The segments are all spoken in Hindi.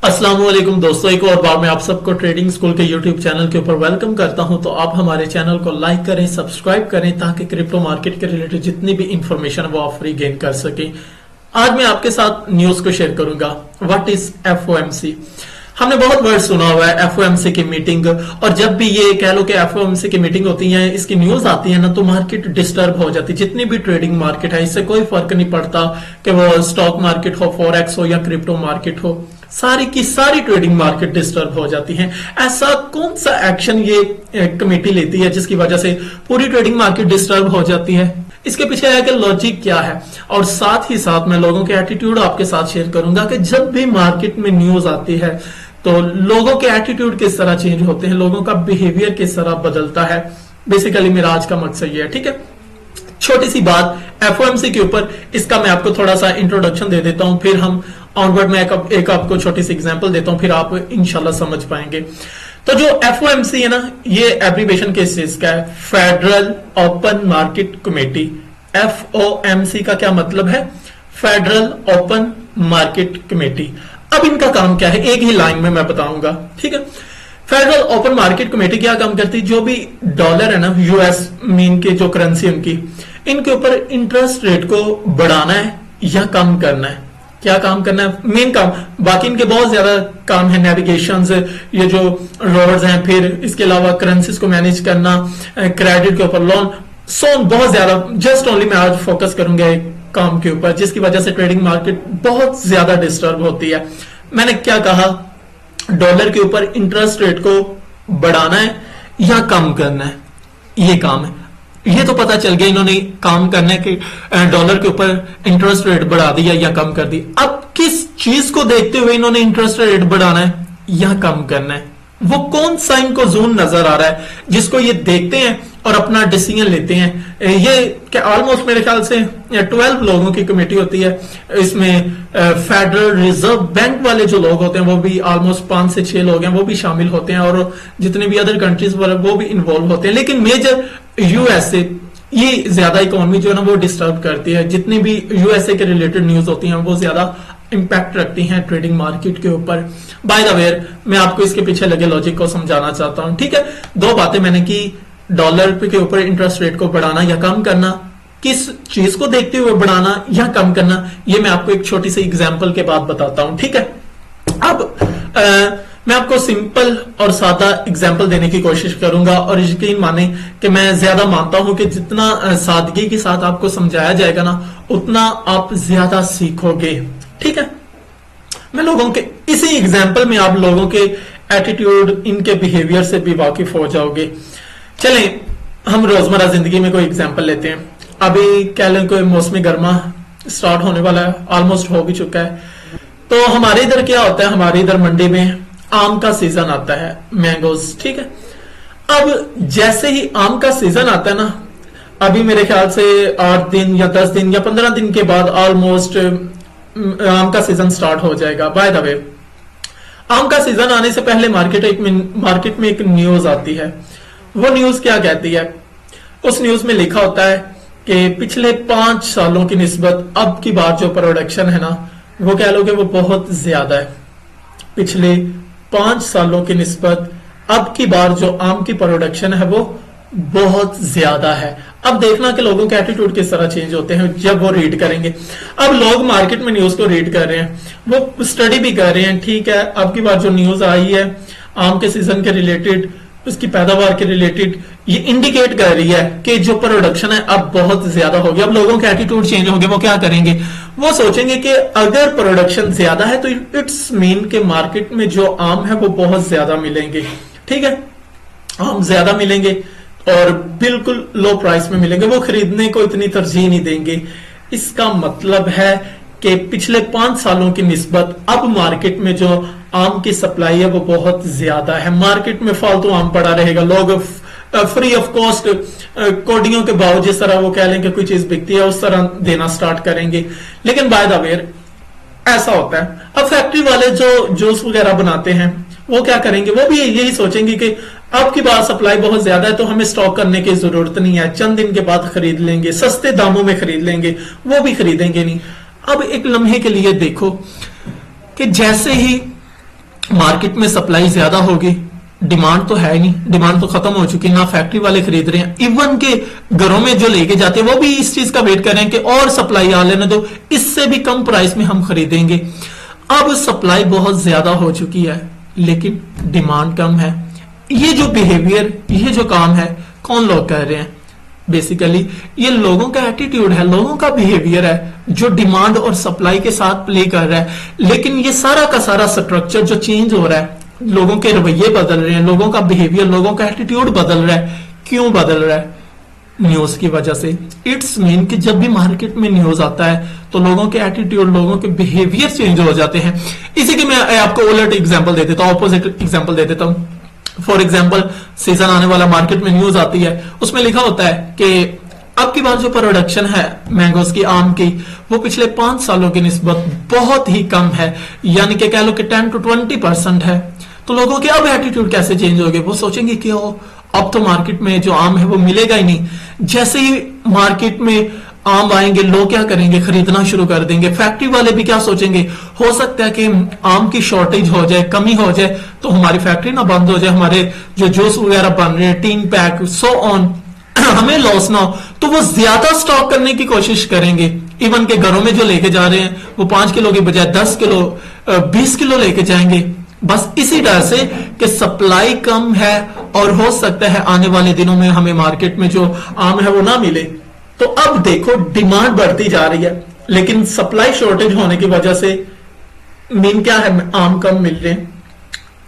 अस्सलाम वालेकुम दोस्तों, एक और बार मैं आप सबको ट्रेडिंग स्कूल के यूट्यूब चैनल के ऊपर वेलकम करता हूं। तो आप हमारे चैनल को लाइक करें, सब्सक्राइब करें ताकि क्रिप्टो मार्केट के रिलेटेड जितनी भी इंफॉर्मेशन है वो आप फ्री गेन कर सकें। आज मैं आपके साथ न्यूज को शेयर करूंगा। What is FOMC? हमने बहुत वर्ड सुना हुआ है एफओएमसी की मीटिंग, और जब भी ये कह लो कि एफओएमसी की मीटिंग होती है, इसकी न्यूज आती है ना, तो मार्केट डिस्टर्ब हो जाती है। जितनी भी ट्रेडिंग मार्केट है इससे कोई फर्क नहीं पड़ता कि वो स्टॉक मार्केट हो, फॉरेक्स हो या क्रिप्टो मार्केट हो, सारी की सारी ट्रेडिंग मार्केट डिस्टर्ब हो जाती है। ऐसा कौन सा एक्शन ये कमेटी लेती है जिसकी वजह से पूरी ट्रेडिंग मार्केट डिस्टर्ब हो जाती है? इसके पीछे आगे लॉजिक क्या है, और साथ ही साथ मैं लोगों के एटीट्यूड आपके साथ शेयर करूंगा कि जब भी मार्केट में न्यूज आती है तो लोगों के एटीट्यूड किस तरह चेंज होते हैं, लोगों का बिहेवियर किस तरह बदलता है। बेसिकली मेरा आज का मकसद ये है, ठीक है। छोटी सी बात एफओएमसी के ऊपर, इसका मैं आपको थोड़ा सा इंट्रोडक्शन दे देता हूं, फिर हम ऑनवर्ड में एक आपको छोटी सी एग्जांपल देता हूं, फिर आप इंशाल्लाह समझ पाएंगे। तो जो एफओएमसी है ना, ये एब्रीविएशन किस चीज का है? Federal open market committee. FOMC का क्या मतलब है? Federal open market committee. अब इनका काम क्या है, एक ही लाइन में मैं बताऊंगा, ठीक है। फेडरल ओपन मार्केट कमेटी क्या काम करती है? जो भी डॉलर है ना, यूएस मीन के जो करेंसी उनकी, इनके ऊपर इंटरेस्ट रेट को बढ़ाना है या कम करना है। क्या काम करना है? मेन काम, बाकी इनके बहुत ज्यादा काम है, नेविगेशन, ये जो रोड्स हैं, फिर इसके अलावा करेंसीज को मैनेज करना, क्रेडिट के ऊपर लोन, बहुत ज्यादा। जस्ट ओनली मैं आज फोकस करूंगा एक काम के ऊपर जिसकी वजह से ट्रेडिंग मार्केट बहुत ज्यादा डिस्टर्ब होती है। मैंने क्या कहा? डॉलर के ऊपर इंटरेस्ट रेट को बढ़ाना है या कम करना है, ये काम है। ये तो पता चल गया इन्होंने काम करने के, डॉलर के ऊपर इंटरेस्ट रेट बढ़ा दिया या कम कर दी। अब किस चीज को देखते हुए इन्होंने इंटरेस्ट रेट बढ़ाना है या कम करना है? वो कौन सा इनको जोन नजर आ रहा है जिसको ये देखते हैं और अपना डिसीजन लेते हैं? ये क्या ऑलमोस्ट मेरे ख्याल से 12 लोगों की कमेटी होती है। इसमें फेडरल रिजर्व बैंक वाले जो लोग होते हैं वो भी ऑलमोस्ट 5 से 6 लोग हैं, वो भी शामिल होते हैं, और जितने भी अदर कंट्रीज वाले वो भी इन्वॉल्व होते हैं। लेकिन मेजर यूएसए, ये ज्यादा इकोनॉमी जो है ना वो डिस्टर्ब करती है। जितनी भी यूएसए के रिलेटेड न्यूज होती हैं वो ज्यादा इंपैक्ट रखती हैं ट्रेडिंग मार्केट के ऊपर। बाय द वे, मैं आपको इसके पीछे लगे लॉजिक को समझाना चाहता हूं, ठीक है। दो बातें मैंने की, डॉलर के ऊपर इंटरेस्ट रेट को बढ़ाना या कम करना, किस चीज को देखते हुए बढ़ाना या कम करना, ये मैं आपको एक छोटी सी एग्जांपल के बाद बताता हूं, ठीक है। अब मैं आपको सिंपल और सादा एग्जांपल देने की कोशिश करूंगा, और यकीन माने कि मैं ज्यादा मानता हूं कि जितना सादगी के साथ आपको समझाया जाएगा ना, उतना आप ज्यादा सीखोगे, ठीक है। मैं लोगों के इसी एग्जांपल में आप लोगों के एटीट्यूड, इनके बिहेवियर से भी वाकिफ हो जाओगे। चलें, हम रोजमर्रा जिंदगी में कोई एग्जांपल लेते हैं। अभी कह लें कोई मौसमी गर्मा स्टार्ट होने वाला है, ऑलमोस्ट हो भी चुका है। तो हमारे इधर क्या होता है, हमारे इधर मंडी में आम का सीजन आता है, मैंगोज, ठीक है। अब जैसे ही आम का सीजन आता है ना, अभी मेरे ख्याल से 8 दिन या 10 दिन या 15 दिन के बाद ऑलमोस्ट आम का सीजन स्टार्ट हो जाएगा। बाय द वे, आम का सीजन आने से पहले मार्केट में एक न्यूज आती है। वो न्यूज क्या कहती है? उस न्यूज में लिखा होता है कि पिछले 5 सालों की निस्बत अब की बार जो प्रोडक्शन है ना, वो कह लो कि वो बहुत ज्यादा है। पिछले 5 सालों की निस्बत अब की बार जो आम की प्रोडक्शन है वो बहुत ज्यादा है। अब देखना कि लोगों के एटीट्यूड किस तरह चेंज होते हैं जब वो रीड करेंगे। अब लोग मार्केट में न्यूज को रीड कर रहे हैं, वो स्टडी भी कर रहे हैं, ठीक है। अब की बार जो न्यूज आई है आम के सीजन के रिलेटेड, उसकी पैदावार के रिलेटेड, ये इंडिकेट कर रही है कि जो प्रोडक्शन है अब बहुत ज्यादा हो गया। अब लोगों के एटीट्यूड चेंज होंगे, वो क्या करेंगे? वो सोचेंगे कि अगर प्रोडक्शन ज्यादा है तो इट्स मीन के मार्केट में जो आम है वो बहुत ज्यादा मिलेंगे, ठीक है। आम ज्यादा मिलेंगे और बिल्कुल लो प्राइस में मिलेंगे, वो खरीदने को इतनी तरजीह नहीं देंगे। इसका मतलब है कि पिछले 5 सालों की निस्बत अब मार्केट में जो आम की सप्लाई है वो बहुत ज्यादा है। मार्केट में फालतू आम पड़ा रहेगा, लोग फ्री ऑफ कॉस्ट कोडियों के भाव, जिस तरह वो कह लें कि कोई चीज बिकती है उस तरह देना स्टार्ट करेंगे। लेकिन बाय द वे ऐसा होता है, अब फैक्ट्री वाले जो जूस वगैरह बनाते हैं वो क्या करेंगे? वो भी यही सोचेंगे कि अब की बार सप्लाई बहुत ज्यादा है तो हमें स्टॉक करने की जरूरत नहीं है, चंद दिन के बाद खरीद लेंगे, सस्ते दामों में खरीद लेंगे। वो भी खरीदेंगे नहीं। अब एक लम्हे के लिए देखो कि जैसे ही मार्केट में सप्लाई ज्यादा होगी, डिमांड तो है नहीं, डिमांड तो खत्म हो चुकी, ना फैक्ट्री वाले खरीद रहे हैं, इवन के घरों में जो लेके जाते हैं वो भी इस चीज का वेट कर रहे हैं कि और सप्लाई आ लेने दो, इससे भी कम प्राइस में हम खरीदेंगे। अब सप्लाई बहुत ज्यादा हो चुकी है लेकिन डिमांड कम है। ये जो बिहेवियर, ये जो काम है, कौन लोग कर रहे हैं? बेसिकली ये लोगों का एटीट्यूड है, लोगों का बिहेवियर है जो डिमांड और सप्लाई के साथ प्ले कर रहा है। लेकिन ये सारा का सारा स्ट्रक्चर जो चेंज हो रहा है, लोगों के रवैये बदल रहे हैं, लोगों का बिहेवियर, लोगों का एटीट्यूड बदल रहा है। क्यों बदल रहा है? न्यूज की वजह से। इट्स मीन कि जब भी मार्केट में न्यूज आता है तो लोगों के एटीट्यूड, लोगों के बिहेवियर चेंज हो जाते हैं। इसी के मैं आपको उलट एग्जांपल दे देता हूं, ऑपोजिट एग्जांपल दे देता हूं। फॉर एग्जाम्पल, सीजन आने वाला, मार्केट में न्यूज आती है, उसमें लिखा होता है कि अब की बार जो प्रोडक्शन है मैंगोज की, आम की, वो पिछले 5 सालों की निस्बत बहुत ही कम है, यानी कि कह लो कि 10 to 20% है। तो लोगों के अब एटीट्यूड कैसे चेंज हो गए? वो सोचेंगे कि अब तो मार्केट में जो आम है वो मिलेगा ही नहीं। जैसे ही मार्केट में आम आएंगे, लोग क्या करेंगे? खरीदना शुरू कर देंगे। फैक्ट्री वाले भी क्या सोचेंगे? हो सकता है कि आम की शॉर्टेज हो जाए, कमी हो जाए, तो हमारी फैक्ट्री ना बंद हो जाए, हमारे जो जूस वगैरह बन रहे हैं, टीन पैक, सो ऑन, हमें लॉस ना हो, तो वो ज्यादा स्टॉक करने की कोशिश करेंगे। इवन के घरों में जो लेके जा रहे हैं वो 5 किलो की बजाय 10 किलो, 20 किलो लेके जाएंगे, बस इसी डर से कि सप्लाई कम है और हो सकता है आने वाले दिनों में हमें मार्केट में जो आम है वो ना मिले। तो अब देखो डिमांड बढ़ती जा रही है लेकिन सप्लाई शॉर्टेज होने की वजह से मीन क्या है? आम कम मिल रहे हैं।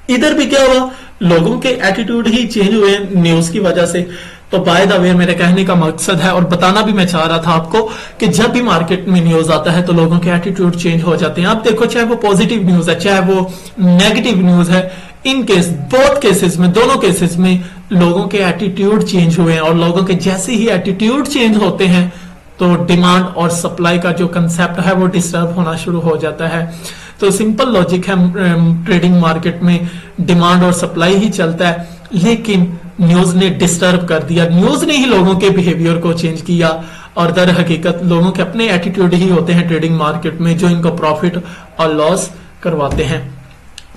इधर भी क्या हुआ? लोगों के एटीट्यूड ही चेंज हुए न्यूज की वजह से। तो बाय द वे मेरे कहने का मकसद है और बताना भी मैं चाह रहा था आपको कि जब भी मार्केट में न्यूज आता है तो लोगों के एटीट्यूड चेंज हो जाते हैं। आप देखो, चाहे वो पॉजिटिव न्यूज है चाहे वो नेगेटिव न्यूज है, इन केस, बोथ केसेस में, दोनों केसेस में लोगों के एटीट्यूड चेंज हुए हैं। और लोगों के जैसे ही एटीट्यूड चेंज होते हैं तो डिमांड और सप्लाई का जो कंसेप्ट है वो डिस्टर्ब होना शुरू हो जाता है। तो सिंपल लॉजिक है, ट्रेडिंग मार्केट में डिमांड और सप्लाई ही चलता है, लेकिन न्यूज ने डिस्टर्ब कर दिया, न्यूज ने ही लोगों के बिहेवियर को चेंज किया। और दर हकीकत लोगों के अपने एटीट्यूड ही होते हैं ट्रेडिंग मार्केट में जो इनको प्रॉफिट और लॉस करवाते हैं।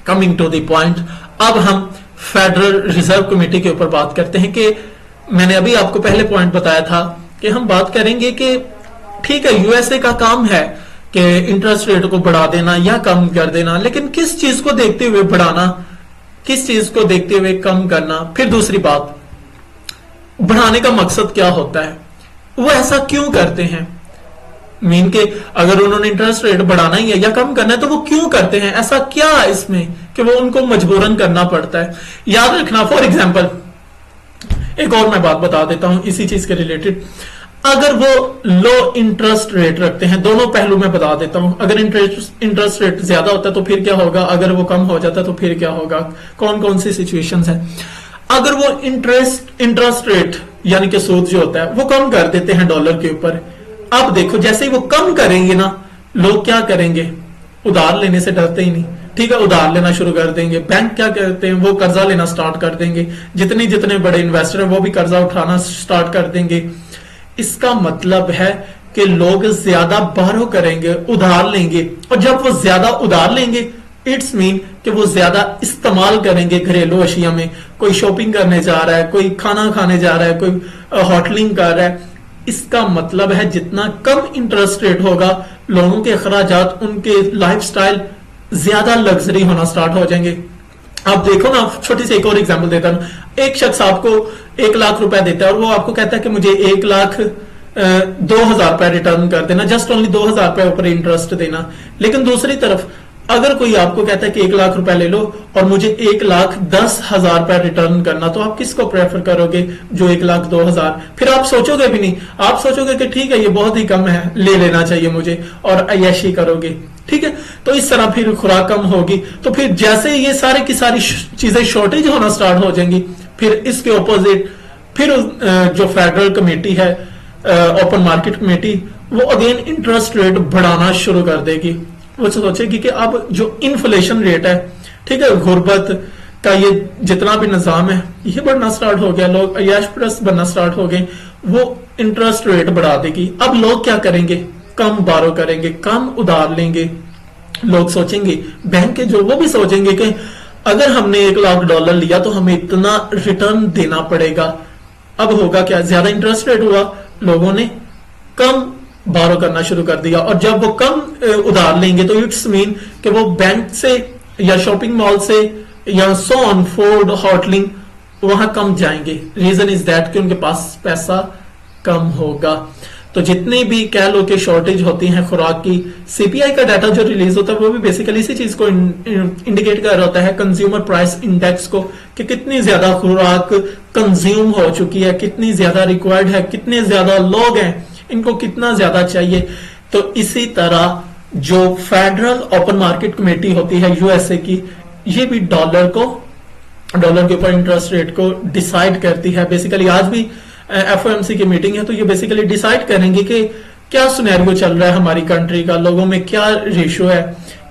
कमिंग टू द पॉइंट, अब हम फेडरल रिजर्व कमेटी के ऊपर बात करते हैं कि मैंने अभी आपको पहले पॉइंट बताया था कि हम बात करेंगे कि ठीक है, यूएसए का काम है कि इंटरेस्ट रेट को बढ़ा देना या कम कर देना, लेकिन किस चीज को देखते हुए बढ़ाना, किस चीज को देखते हुए कम करना। फिर दूसरी बात, बढ़ाने का मकसद क्या होता है, वो ऐसा क्यों करते हैं? मीन के अगर उन्होंने इंटरेस्ट रेट बढ़ाना ही है या कम करना है तो वो क्यों करते हैं? ऐसा क्या है इसमें कि वो उनको मजबूरन करना पड़ता है? याद रखना, फॉर एग्जाम्पल एक और मैं बात बता देता हूं इसी चीज के रिलेटेड। अगर वो लो इंटरेस्ट रेट रखते हैं, दोनों पहलू में बता देता हूं। अगर इंटरेस्ट रेट ज्यादा होता है तो फिर क्या होगा, अगर वो कम हो जाता है तो फिर क्या होगा, कौन कौन सी सिचुएशंस है। अगर वो इंटरेस्ट रेट यानी कि सूद जो होता है वो कम कर देते हैं डॉलर के ऊपर, अब देखो जैसे ही वो कम करेंगे ना, लोग क्या करेंगे? उधार लेने से डरते ही नहीं, ठीक है, उधार लेना शुरू कर देंगे। बैंक क्या करते हैं? वो कर्जा लेना स्टार्ट कर देंगे। जितने बड़े इन्वेस्टर है वो भी कर्जा उठाना स्टार्ट कर देंगे। इसका मतलब है कि लोग ज्यादा बारो करेंगे, उधार लेंगे, और जब वो ज्यादा उधार लेंगे इट्स मीन कि वो ज्यादा इस्तेमाल करेंगे घरेलू अशिया में। कोई शॉपिंग करने जा रहा है, कोई खाना खाने जा रहा है, कोई होटलिंग कर रहा है। इसका मतलब है जितना कम इंटरेस्ट रेट होगा, लोगों के अखराजात, उनके लाइफस्टाइल ज्यादा लग्जरी होना स्टार्ट हो जाएंगे। आप देखो ना, छोटी सी एक और एग्जांपल देता हूं। एक शख्स आपको 1 लाख रुपए देता है और वो आपको कहता है कि मुझे 1,02,000 रुपए रिटर्न कर देना, जस्ट ओनली 2,000 रुपए ऊपर इंटरेस्ट देना। लेकिन दूसरी तरफ अगर कोई आपको कहता है कि 1 लाख रुपए ले लो और मुझे 1,10,000 रुपए रिटर्न करना, तो आप किसको प्रेफर करोगे? जो 1,02,000। फिर आप सोचोगे भी नहीं, आप सोचोगे कि ठीक है ये बहुत ही कम है, ले लेना चाहिए मुझे, और अय्याशी करोगे। ठीक है, तो इस तरह फिर खुराक कम होगी। तो फिर जैसे ये सारी की सारी चीजें शॉर्टेज होना स्टार्ट हो जाएंगी, फिर इसके ऑपोजिट फिर जो फेडरल कमेटी है, ओपन मार्केट कमेटी, वो अगेन इंटरेस्ट रेट बढ़ाना शुरू कर देगी। वो सोचेगी कि अब जो इन्फ्लेशन रेट है, ठीक है, गुर्बत का ये जितना भी निजाम है ये बढ़ना स्टार्ट हो गया, लोग अय्याश परस्त बनना स्टार्ट हो गए, वो इंटरेस्ट रेट बढ़ा देगी। अब लोग क्या करेंगे? कम बारो करेंगे, कम उधार लेंगे। लोग सोचेंगे, बैंक के जो वो भी सोचेंगे कि अगर हमने $1,00,000 लिया तो हमें इतना रिटर्न देना पड़ेगा। अब होगा क्या, ज्यादा इंटरेस्ट रेट हुआ, लोगों ने कम बारो करना शुरू कर दिया, और जब वो कम उधार लेंगे तो इट्स मीन कि वो बैंक से या शॉपिंग मॉल से या सो ऑन फोर्ड हॉटलिंग वहां कम जाएंगे। रीजन इज दैट कि उनके पास पैसा कम होगा। तो जितनी भी कह लो कि शॉर्टेज होती है खुराक की, सीपीआई का डाटा जो रिलीज होता है वो भी बेसिकली इसी चीज को इंडिकेट कर रहा होता है, कंज्यूमर प्राइस इंडेक्स को, कि कितनी ज्यादा खुराक कंज्यूम हो चुकी है, कितनी ज्यादा रिक्वायर्ड है, कितने ज्यादा लोग हैं, इनको कितना ज्यादा चाहिए। तो इसी तरह जो फेडरल ओपन मार्केट कमेटी होती है यूएसए की, ये भी डॉलर के ऊपर इंटरेस्ट रेट को डिसाइड करती है। बेसिकली आज भी एफओएमसी की मीटिंग है, तो ये बेसिकली डिसाइड करेंगे कि क्या सिनेरियो चल रहा है हमारी कंट्री का, लोगों में क्या रेशियो है,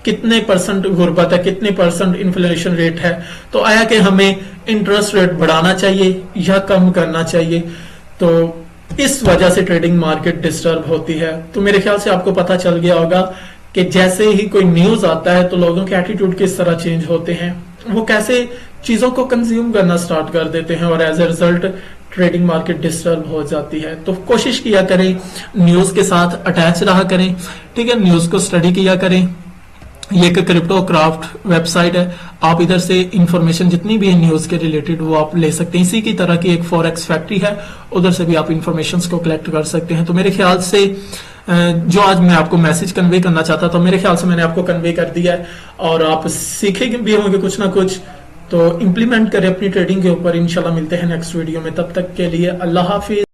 कितने परसेंट गुर्बत है, कितने परसेंट इन्फ्लेशन रेट है। तो आया कि हमें इंटरेस्ट रेट बढ़ाना चाहिए या कम करना चाहिए। तो इस वजह से ट्रेडिंग मार्केट डिस्टर्ब होती है। तो मेरे ख्याल से आपको पता चल गया होगा कि जैसे ही कोई न्यूज आता है तो लोगों के एटीट्यूड किस तरह चेंज होते हैं, वो कैसे चीजों को कंज्यूम करना स्टार्ट कर देते हैं, और as a result trading market disturb हो जाती है। तो कोशिश किया करें न्यूज के साथ अटैच रहा करें, ठीक है, न्यूज को स्टडी किया करें। ये एक क्रिप्टो क्राफ्ट वेबसाइट है, आप इधर से इंफॉर्मेशन जितनी भी है न्यूज के रिलेटेड वो आप ले सकते हैं। इसी की तरह की एक फॉरेक्स फैक्ट्री है, उधर से भी आप इंफॉर्मेशन को कलेक्ट कर सकते हैं। तो मेरे ख्याल से जो आज मैं आपको मैसेज कन्वे करना चाहता था, मेरे ख्याल से मैंने आपको कन्वे कर दिया है, और आप सीखे भी होंगे कुछ ना कुछ। तो इंप्लीमेंट करें अपनी ट्रेडिंग के ऊपर। इंशाल्लाह मिलते हैं नेक्स्ट वीडियो में, तब तक के लिए अल्लाह हाफिज।